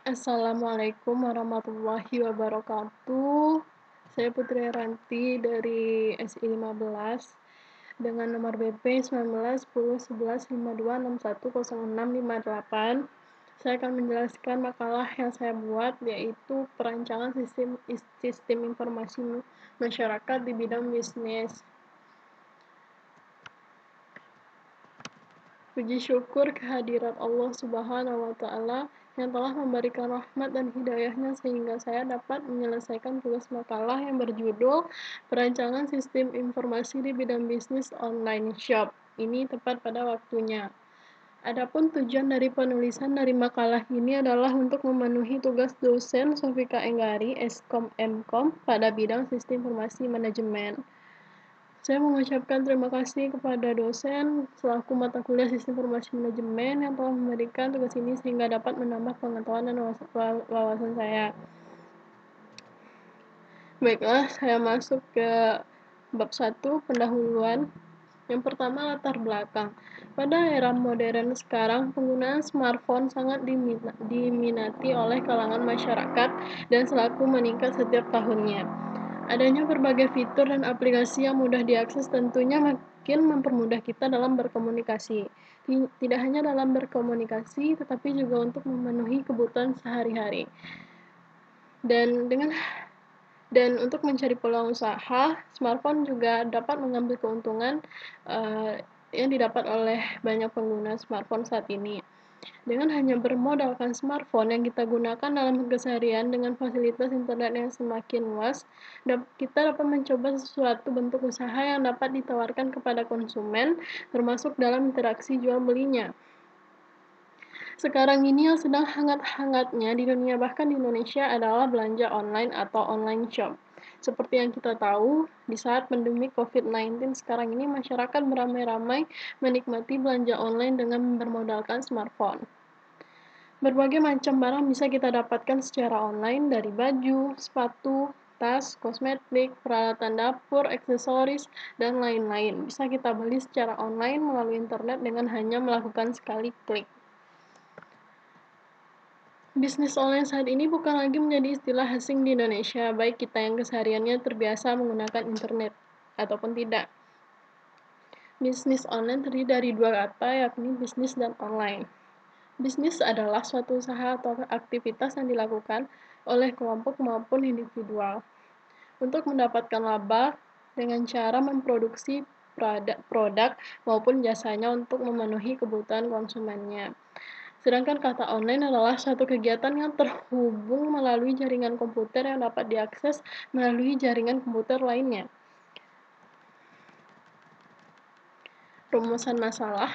Assalamualaikum warahmatullahi wabarakatuh. Saya Putri Ranti dari SI 15 dengan nomor BP 19 10 11 52 61 0658. Saya akan menjelaskan makalah yang saya buat, yaitu perancangan sistem informasi masyarakat di bidang bisnis. Puji syukur kehadirat Allah Subhanahu wa Ta'ala yang telah memberikan rahmat dan hidayahnya sehingga saya dapat menyelesaikan tugas makalah yang berjudul Perancangan Sistem Informasi di Bidang Bisnis Online Shop. Ini tepat pada waktunya. Adapun tujuan dari penulisan dari makalah ini adalah untuk memenuhi tugas dosen Sofika Enggari, Eskom Mkom, pada bidang Sistem Informasi Manajemen. Saya mengucapkan terima kasih kepada dosen selaku mata kuliah Sistem Informasi Manajemen yang telah memberikan tugas ini sehingga dapat menambah pengetahuan dan wawasan saya. Baiklah, saya masuk ke bab 1, pendahuluan. Yang pertama, latar belakang. Pada era modern sekarang, penggunaan smartphone sangat diminati oleh kalangan masyarakat dan selalu meningkat setiap tahunnya. Adanya berbagai fitur dan aplikasi yang mudah diakses tentunya makin mempermudah kita dalam berkomunikasi. Tidak hanya dalam berkomunikasi, tetapi juga untuk memenuhi kebutuhan sehari-hari. Dan untuk mencari peluang usaha, smartphone juga dapat mengambil keuntungan yang didapat oleh banyak pengguna smartphone saat ini. Dengan hanya bermodalkan smartphone yang kita gunakan dalam keseharian dengan fasilitas internet yang semakin luas, kita dapat mencoba sesuatu bentuk usaha yang dapat ditawarkan kepada konsumen, termasuk dalam interaksi jual belinya. Sekarang ini yang sedang hangat-hangatnya di dunia bahkan di Indonesia adalah belanja online atau online shop. Seperti yang kita tahu, di saat pandemi COVID-19 sekarang ini masyarakat beramai-ramai menikmati belanja online dengan bermodalkan smartphone. Berbagai macam barang bisa kita dapatkan secara online dari baju, sepatu, tas, kosmetik, peralatan dapur, aksesoris, dan lain-lain. Bisa kita beli secara online melalui internet dengan hanya melakukan sekali klik. Bisnis online saat ini bukan lagi menjadi istilah asing di Indonesia, baik kita yang kesehariannya terbiasa menggunakan internet ataupun tidak. Bisnis online terdiri dari dua kata, yakni bisnis dan online. Bisnis adalah suatu usaha atau aktivitas yang dilakukan oleh kelompok maupun individual untuk mendapatkan laba dengan cara memproduksi produk maupun jasanya untuk memenuhi kebutuhan konsumennya. Sedangkan kata online adalah suatu kegiatan yang terhubung melalui jaringan komputer yang dapat diakses melalui jaringan komputer lainnya. Rumusan masalah.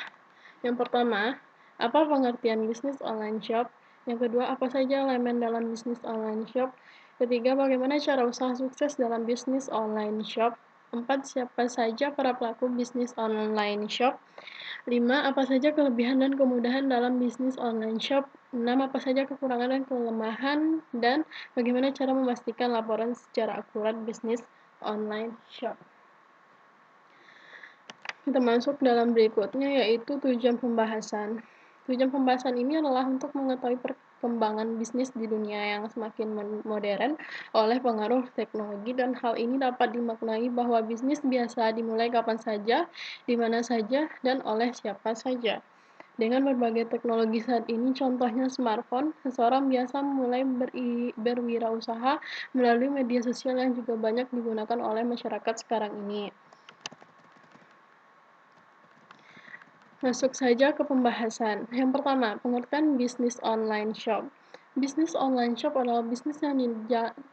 Yang pertama, apa pengertian bisnis online shop? Yang kedua, apa saja elemen dalam bisnis online shop? Ketiga, bagaimana cara usaha sukses dalam bisnis online shop? 4. Siapa saja para pelaku bisnis online shop? 5. Apa saja kelebihan dan kemudahan dalam bisnis online shop? 6. Apa saja kekurangan dan kelemahan? Dan bagaimana cara memastikan laporan secara akurat bisnis online shop? Kita masuk dalam berikutnya, yaitu tujuan pembahasan. Tujuan pembahasan ini adalah untuk mengetahui perkembangan bisnis di dunia yang semakin modern oleh pengaruh teknologi, dan hal ini dapat dimaknai bahwa bisnis biasa dimulai kapan saja, di mana saja, dan oleh siapa saja. Dengan berbagai teknologi saat ini, contohnya smartphone, seseorang biasa mulai berwirausaha melalui media sosial yang juga banyak digunakan oleh masyarakat sekarang ini. Masuk saja ke pembahasan. Yang pertama, pengertian bisnis online shop. Bisnis online shop adalah bisnis yang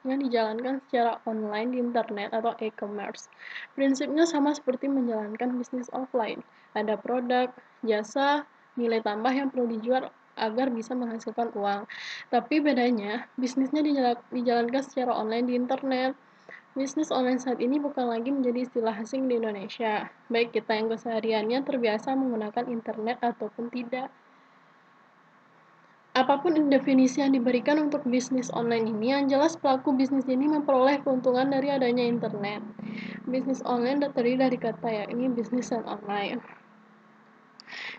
dijalankan secara online di internet atau e-commerce. Prinsipnya sama seperti menjalankan bisnis offline. Ada produk, jasa, nilai tambah yang perlu dijual agar bisa menghasilkan uang. Tapi bedanya, bisnisnya dijalankan secara online di internet. Bisnis online saat ini bukan lagi menjadi istilah asing di Indonesia, baik kita yang kesehariannya terbiasa menggunakan internet ataupun tidak. Apapun definisi yang diberikan untuk bisnis online ini, yang jelas pelaku bisnis ini memperoleh keuntungan dari adanya internet. Bisnis online terdiri dari kata yakni bisnis dan online.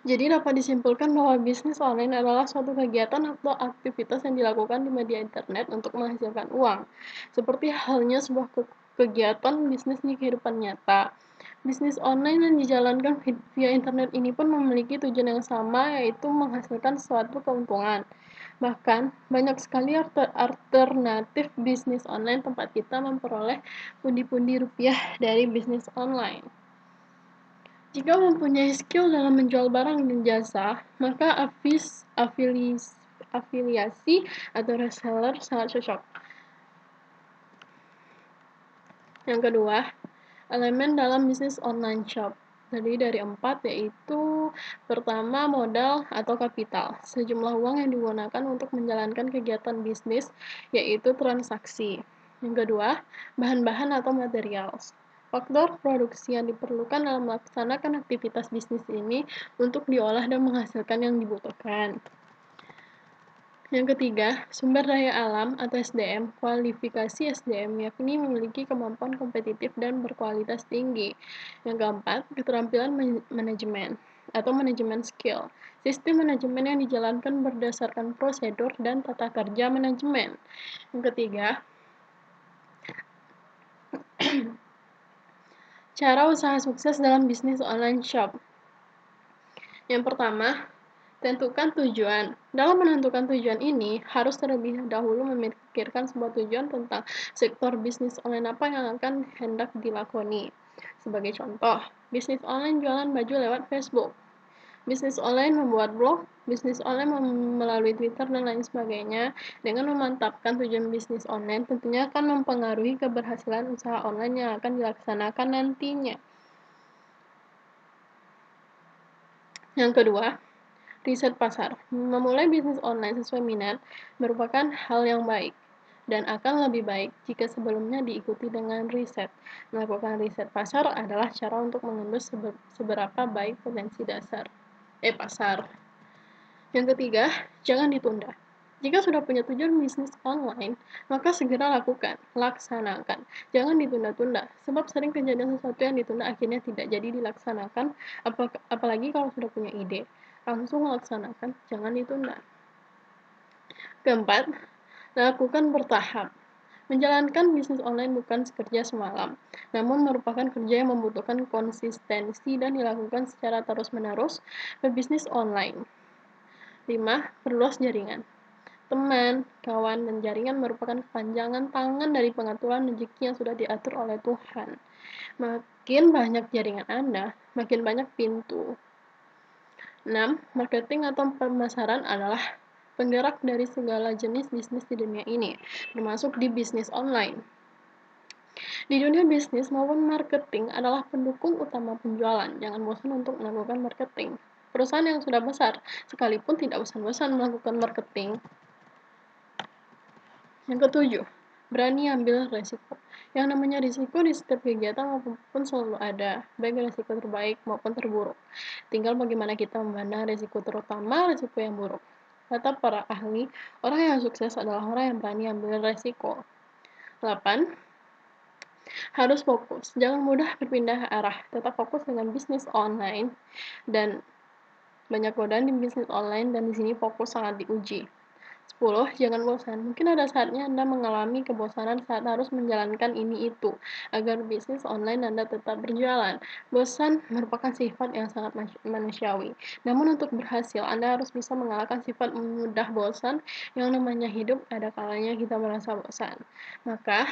Jadi dapat disimpulkan bahwa bisnis online adalah suatu kegiatan atau aktivitas yang dilakukan di media internet untuk menghasilkan uang, seperti halnya sebuah kegiatan bisnis di kehidupan nyata. Bisnis online yang dijalankan via internet ini pun memiliki tujuan yang sama, yaitu menghasilkan suatu keuntungan. Bahkan, banyak sekali alternatif bisnis online tempat kita memperoleh pundi-pundi rupiah dari bisnis online. Jika mempunyai skill dalam menjual barang dan jasa, maka afiliasi atau reseller sangat cocok. Yang kedua, elemen dalam bisnis online shop. Terdiri dari 4, yaitu pertama, modal atau kapital, sejumlah uang yang digunakan untuk menjalankan kegiatan bisnis, yaitu transaksi. Yang kedua, bahan-bahan atau material, faktor produksi yang diperlukan dalam melaksanakan aktivitas bisnis ini untuk diolah dan menghasilkan yang dibutuhkan. Yang ketiga, sumber daya alam atau SDM. Kualifikasi SDM yakni memiliki kemampuan kompetitif dan berkualitas tinggi. Yang keempat, keterampilan manajemen atau manajemen skill. Sistem manajemen yang dijalankan berdasarkan prosedur dan tata kerja manajemen. Yang ketiga, cara usaha sukses dalam bisnis online shop. Yang pertama, tentukan tujuan. Dalam menentukan tujuan ini, harus terlebih dahulu memikirkan sebuah tujuan tentang sektor bisnis online apa yang akan hendak dilakoni. Sebagai contoh, bisnis online jualan baju lewat Facebook, bisnis online membuat blog, bisnis online melalui Twitter, dan lain sebagainya. Dengan memantapkan tujuan bisnis online, tentunya akan mempengaruhi keberhasilan usaha online yang akan dilaksanakan nantinya. Yang kedua, riset pasar. Memulai bisnis online sesuai minat merupakan hal yang baik dan akan lebih baik jika sebelumnya diikuti dengan riset. Melakukan riset pasar adalah cara untuk mengendus seberapa baik potensi pasar. Yang ketiga, jangan ditunda. Jika sudah punya tujuan bisnis online, maka segera lakukan, laksanakan. Jangan ditunda-tunda, sebab sering kejadian sesuatu yang ditunda akhirnya tidak jadi dilaksanakan, apalagi kalau sudah punya ide. Langsung laksanakan, jangan ditunda. Keempat, lakukan bertahap. Menjalankan bisnis online bukan sekerja semalam, namun merupakan kerja yang membutuhkan konsistensi dan dilakukan secara terus-menerus. Berbisnis online. 5. Perluas jaringan. Teman, kawan, dan jaringan merupakan kepanjangan tangan dari pengaturan rezeki yang sudah diatur oleh Tuhan. Makin banyak jaringan Anda, makin banyak pintu. 6. Marketing atau pemasaran adalah penggerak dari segala jenis bisnis di dunia ini, termasuk di bisnis online. Di dunia bisnis maupun marketing adalah pendukung utama penjualan. Jangan bosan untuk melakukan marketing. Perusahaan yang sudah besar, sekalipun tidak bosan-bosan melakukan marketing. Yang ketujuh, berani ambil resiko. Yang namanya risiko di setiap kegiatan maupun selalu ada, baik resiko terbaik maupun terburuk. Tinggal bagaimana kita memandang resiko, terutama resiko yang buruk. Kata para ahli, orang yang sukses adalah orang yang berani ambil resiko. 8. Harus fokus. Jangan mudah berpindah arah. Tetap fokus dengan bisnis online dan banyak godaan di bisnis online, dan di sini fokus sangat diuji. 10. Jangan bosan. Mungkin ada saatnya Anda mengalami kebosanan saat harus menjalankan ini itu, agar bisnis online Anda tetap berjalan. Bosan merupakan sifat yang sangat manusiawi. Namun untuk berhasil, Anda harus bisa mengalahkan sifat mudah bosan. Yang namanya hidup, ada kalanya kita merasa bosan. Maka,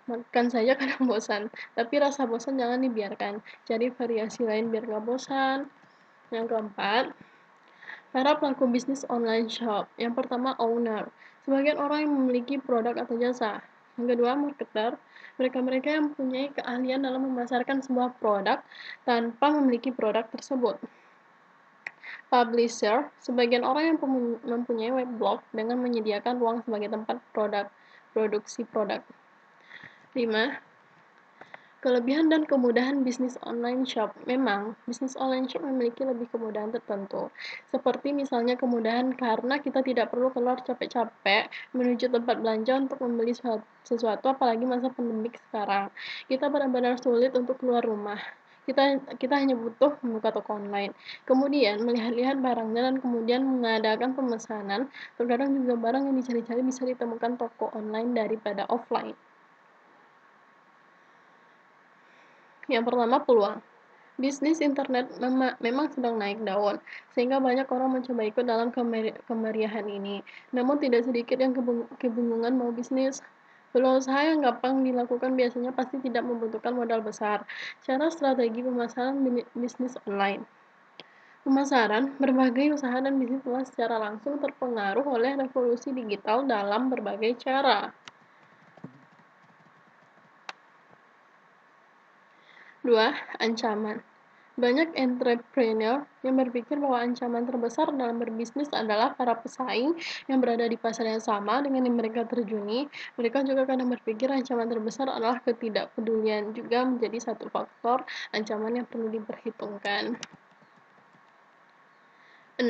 makan saja kadang bosan, tapi rasa bosan jangan dibiarkan. Cari variasi lain biar gak bosan. Yang keempat, para pelaku bisnis online shop. Yang pertama, owner. Sebagian orang yang memiliki produk atau jasa. Yang kedua, marketer. Mereka-mereka yang mempunyai keahlian dalam memasarkan sebuah produk tanpa memiliki produk tersebut. Publisher. Sebagian orang yang mempunyai web blog dengan menyediakan ruang sebagai tempat produksi produk. 5. Kelebihan dan kemudahan bisnis online shop. Memang, bisnis online shop memiliki lebih kemudahan tertentu. Seperti misalnya kemudahan karena kita tidak perlu keluar capek-capek menuju tempat belanja untuk membeli sesuatu, apalagi masa pandemik sekarang. Kita benar-benar sulit untuk keluar rumah. Kita hanya butuh membuka toko online, kemudian melihat-lihat barangnya dan kemudian mengadakan pemesanan. Terkadang juga barang yang dicari-cari bisa ditemukan toko online daripada offline. Yang pertama, peluang. Bisnis internet memang sedang naik daun, sehingga banyak orang mencoba ikut dalam kemeriahan ini. Namun tidak sedikit yang kebingungan mau bisnis. Berusaha yang gampang dilakukan biasanya pasti tidak membutuhkan modal besar. Cara strategi pemasaran bisnis online. Pemasaran, berbagai usaha dan bisnis telah secara langsung terpengaruh oleh revolusi digital dalam berbagai cara. 2. Ancaman. Banyak entrepreneur yang berpikir bahwa ancaman terbesar dalam berbisnis adalah para pesaing yang berada di pasar yang sama dengan yang mereka terjuni. Mereka juga kadang berpikir ancaman terbesar adalah ketidakpedulian, juga menjadi satu faktor ancaman yang perlu diperhitungkan. 6.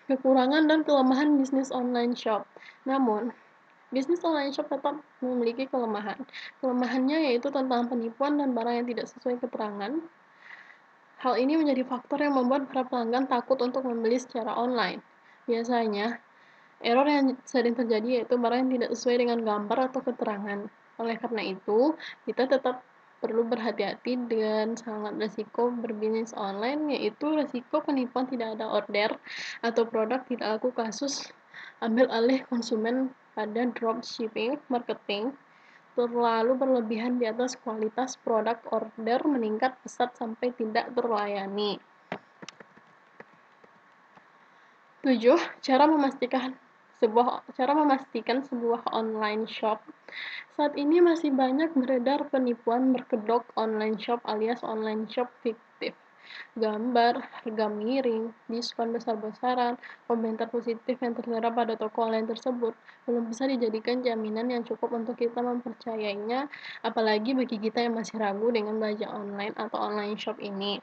Kekurangan dan kelemahan bisnis online shop. Namun, bisnis online shop tetap memiliki kelemahan. Kelemahannya yaitu tentang penipuan dan barang yang tidak sesuai keterangan. Hal ini menjadi faktor yang membuat para pelanggan takut untuk membeli secara online. Biasanya, error yang sering terjadi yaitu barang yang tidak sesuai dengan gambar atau keterangan. Oleh karena itu, kita tetap perlu berhati-hati dengan sangat resiko berbisnis online, yaitu resiko penipuan tidak ada order atau produk tidak laku kasus ambil alih konsumen pada dropshipping marketing terlalu berlebihan di atas kualitas produk order meningkat pesat sampai tidak terlayani. 7. Cara memastikan sebuah online shop. Saat ini masih banyak beredar penipuan berkedok online shop alias online shop fiktif. Gambar, harga miring, diskon besar-besaran, komentar positif yang tertera pada toko online tersebut belum bisa dijadikan jaminan yang cukup untuk kita mempercayainya, apalagi bagi kita yang masih ragu dengan belanja online atau online shop ini.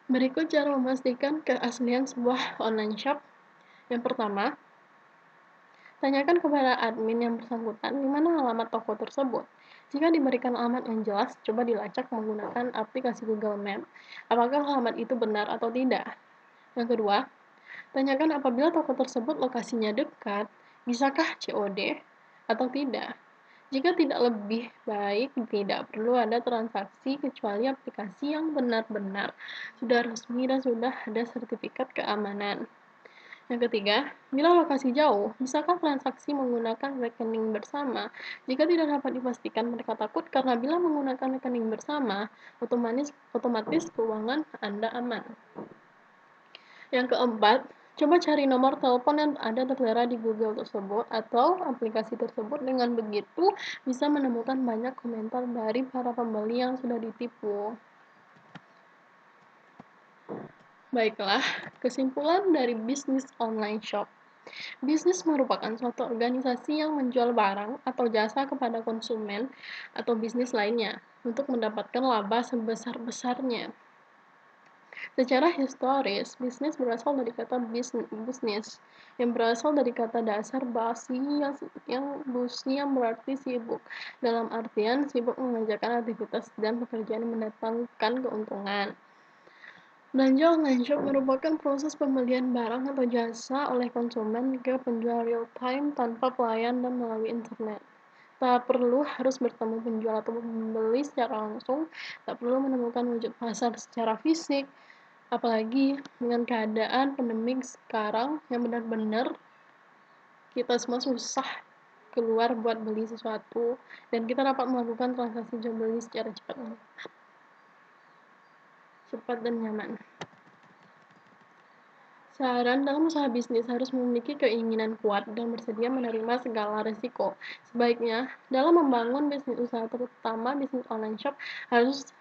Berikut cara memastikan keaslian sebuah online shop. Yang pertama, tanyakan kepada admin yang bersangkutan di mana alamat toko tersebut. Jika diberikan alamat yang jelas, coba dilacak menggunakan aplikasi Google Maps. Apakah alamat itu benar atau tidak? Yang kedua, tanyakan apabila toko tersebut lokasinya dekat, bisakah COD atau tidak. Jika tidak, lebih baik tidak perlu ada transaksi kecuali aplikasi yang benar-benar sudah resmi dan sudah ada sertifikat keamanan. Yang ketiga, bila lokasi jauh, bisakah transaksi menggunakan rekening bersama? Jika tidak dapat dipastikan, mereka takut karena bila menggunakan rekening bersama, otomatis keuangan Anda aman. Yang keempat, coba cari nomor telepon yang ada tertera di Google tersebut atau aplikasi tersebut. Dengan begitu, bisa menemukan banyak komentar dari para pembeli yang sudah ditipu. Baiklah, kesimpulan dari bisnis online shop. Bisnis merupakan suatu organisasi yang menjual barang atau jasa kepada konsumen atau bisnis lainnya untuk mendapatkan laba sebesar-besarnya. Secara historis, bisnis berasal dari kata bisnis yang berasal dari kata dasar basi yang berarti sibuk. Dalam artian sibuk mengerjakan aktivitas dan pekerjaan yang mendatangkan keuntungan. Belanja online shop merupakan proses pembelian barang atau jasa oleh konsumen ke penjual real-time tanpa pelayan dan melalui internet. Tak perlu harus bertemu penjual atau pembeli secara langsung, tak perlu menemukan wujud pasar secara fisik, apalagi dengan keadaan pandemik sekarang yang benar-benar kita semua susah keluar buat beli sesuatu, dan kita dapat melakukan transaksi jual beli secara cepat dan nyaman. Saran dalam usaha bisnis harus memiliki keinginan kuat dan bersedia menerima segala risiko. Sebaiknya, dalam membangun bisnis usaha, terutama bisnis online shop, harus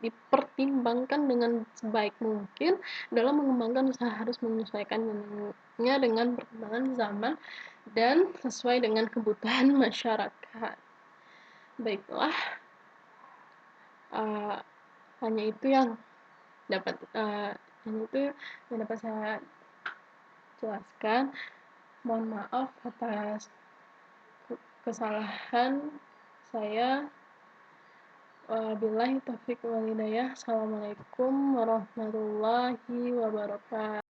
dipertimbangkan dengan sebaik mungkin. Dalam mengembangkan usaha harus menyesuaikannya dengan perkembangan zaman dan sesuai dengan kebutuhan masyarakat. Baiklah, hanya itu yang dapat saya jelaskan. Mohon maaf atas kesalahan saya. Wabillahi taufiq wal hidayah. Assalamualaikum warahmatullahi wabarakatuh.